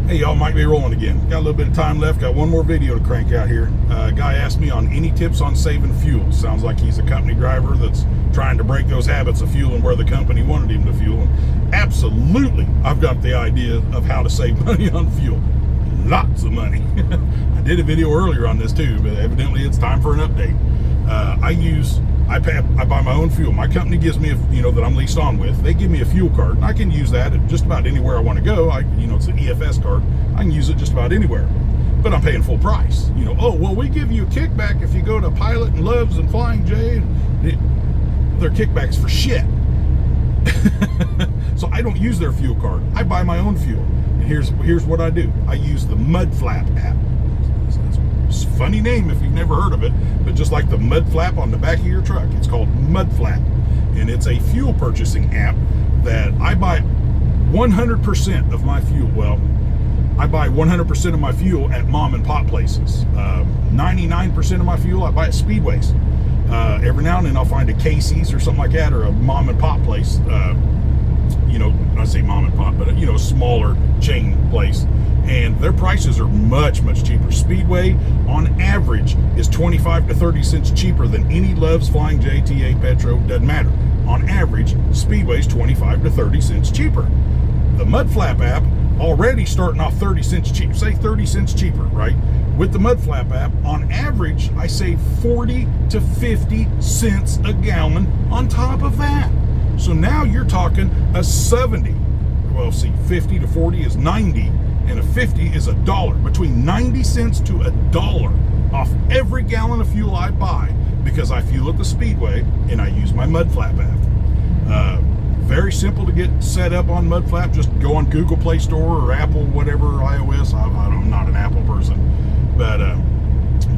Hey y'all, Mike B. rolling again. Got a little bit of time left. Got one more video to crank out here. A guy asked me on any tips on saving fuel. Sounds like he's a company driver that's trying to break those habits of fueling where the company wanted him to fuel. And absolutely, I've got the idea of how to save money on fuel. Lots of money. I did a video earlier on this too, but evidently it's time for an update. I buy my own fuel. My company gives me that I'm leased on with. They give me a fuel card, and I can use that at just about anywhere I want to go. It's an EFS card. I can use it just about anywhere, but I'm paying full price. Oh well, we give you a kickback if you go to Pilot and Loves and Flying J. Their kickbacks for shit. So I don't use their fuel card. I buy my own fuel. And here's what I do. I use the Mudflap app. It's a funny name if you've never heard of it, but just like the mud flap on the back of your truck, it's called Mudflap. And it's a fuel purchasing app that I buy 100% of my fuel. Well, I buy 100% of my fuel at mom and pop places. 99% of my fuel I buy at Speedways. Every now and then I'll find a Casey's or something like that, or a mom and pop place. I say mom and pop, but a smaller chain place. And their prices are much, much cheaper. Speedway, on average, is 25 to 30 cents cheaper than any Loves, Flying J, TA, Petro, doesn't matter. On average, Speedway's 25 to 30 cents cheaper. The Mudflap app, already starting off 30 cents cheap, say 30 cents cheaper, right? With the Mudflap app, on average, I save 40 to 50 cents a gallon on top of that. So now you're talking a 70. Well, see, 50 to 40 is 90. And a 50 is $1. Between 90 cents to $1 off every gallon of fuel I buy, because I fuel at the Speedway and I use my Mudflap app. Very simple to get set up on Mudflap. Just go on Google Play Store or Apple, whatever, iOS. I'm not an Apple person, but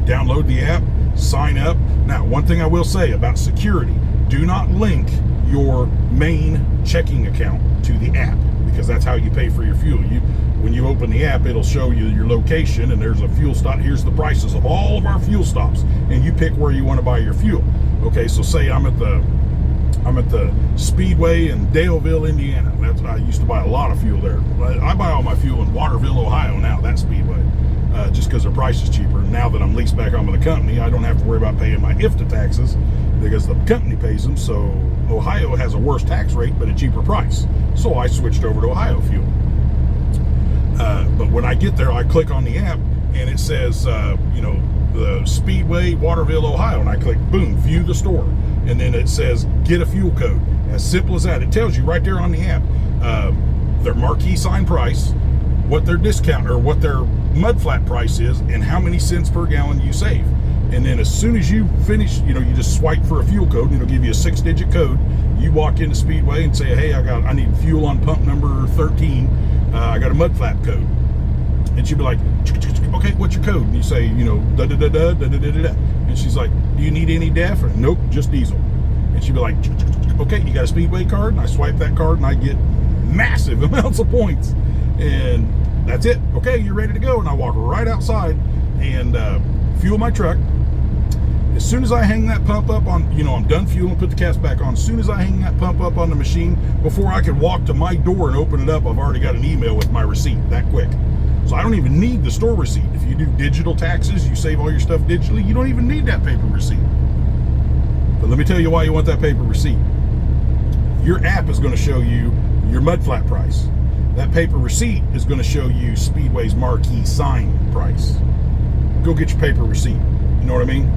download the app, sign up. Now, one thing I will say about security: do not link your main checking account to the app, because that's how you pay for your fuel. When you open the app, it'll show you your location, and there's a fuel stop. Here's the prices of all of our fuel stops, and you pick where you want to buy your fuel. Okay, so say I'm at the Speedway in Daleville, Indiana. I used to buy a lot of fuel there. I buy all my fuel in Waterville, Ohio now, that Speedway, just because their price is cheaper. Now that I'm leased back on with the company, I don't have to worry about paying my IFTA taxes, because the company pays them. So Ohio has a worse tax rate, but a cheaper price. So I switched over to Ohio fuel. But when I get there, I click on the app, and it says, the Speedway, Waterville, Ohio, and I click, boom, view the store, and then it says, get a fuel code. As simple as that. It tells you right there on the app their marquee sign price, what their discount or what their Mudflap price is, and how many cents per gallon you save. And then as soon as you finish, you just swipe for a fuel code, and it'll give you a 6-digit code. You walk into Speedway and say, hey, I need fuel on pump number 13. I got a Mudflap code. And she'd be like, okay, what's your code? And you say, da-da-da-da-da-da-da-da. And she's like, do you need any DEF? Or, nope, just diesel. And she'd be like, okay, you got a Speedway card? And I swipe that card, and I get massive amounts of points. And that's it. Okay, you're ready to go. And I walk right outside and fuel my truck. As soon as I hang that pump up on, I'm done fueling, put the cast back on. As soon as I hang that pump up on the machine, before I can walk to my door and open it up, I've already got an email with my receipt that quick. So I don't even need the store receipt. If you do digital taxes, you save all your stuff digitally, you don't even need that paper receipt. But let me tell you why you want that paper receipt. Your app is going to show you your Mudflap price. That paper receipt is going to show you Speedway's marquee sign price. Go get your paper receipt. You know what I mean?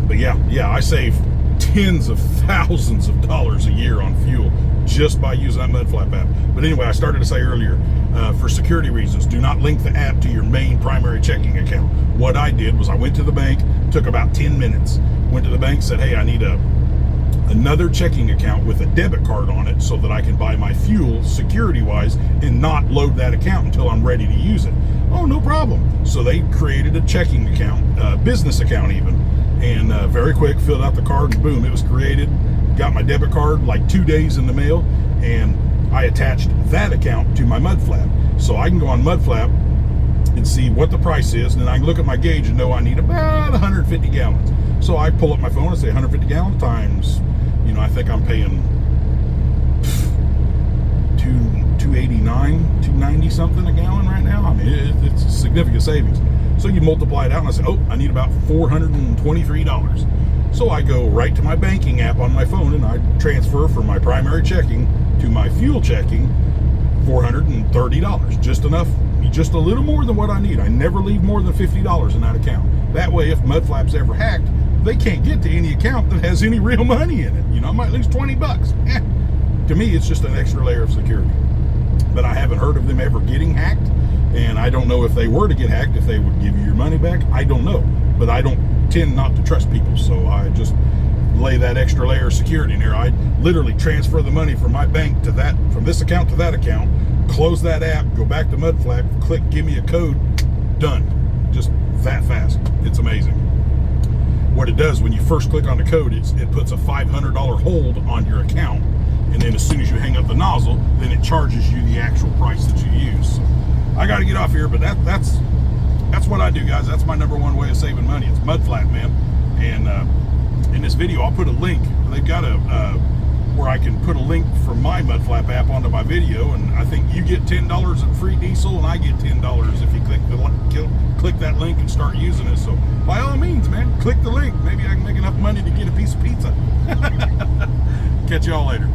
But yeah, I save tens of thousands of dollars a year on fuel just by using that Mudflap app. But anyway, I started to say earlier, for security reasons, do not link the app to your main primary checking account. What I did was I went to the bank, took about 10 minutes, went to the bank, said, hey, I need another checking account with a debit card on it so that I can buy my fuel security-wise and not load that account until I'm ready to use it. Oh, no problem. So they created a checking account, business account even, and very quick, filled out the card, and boom, it was created. Got my debit card like 2 days in the mail, and I attached that account to my Mudflap. So I can go on Mudflap and see what the price is, and then I can look at my gauge and know I need about 150 gallons. So I pull up my phone and say 150 gallons times, I think I'm paying $289, $290 something a gallon right now. I mean, it's a significant savings. So you multiply it out and I say, oh, I need about $423. So I go right to my banking app on my phone and I transfer from my primary checking to my fuel checking $430. Just enough, just a little more than what I need. I never leave more than $50 in that account. That way, if Mudflap's ever hacked, they can't get to any account that has any real money in it. You know, I might lose 20 bucks. To me, it's just an extra layer of security. But I haven't heard of them ever getting hacked. And I don't know if they were to get hacked, if they would give you your money back. I don't know. But I don't tend not to trust people. So I just lay that extra layer of security in there. I literally transfer the money from my bank to that, from this account to that account, close that app, go back to Mudflap, click, give me a code, done. Just that fast. It's amazing. What it does when you first click on the code, it puts a $500 hold on your account, and then as soon as you hang up the nozzle, then it charges you the actual price that you use. So I got to get off here, but that's what I do, guys. That's my number one way of saving money. It's Mudflap, man. And in this video, I'll put a link. They've got where I can put a link from my Mudflap app onto my video, and I think you get $10 in free diesel, and I get $10 if you click that link and start using it. So by all means, man, click the link. Maybe I can make enough money to get a piece of pizza. Catch y'all later.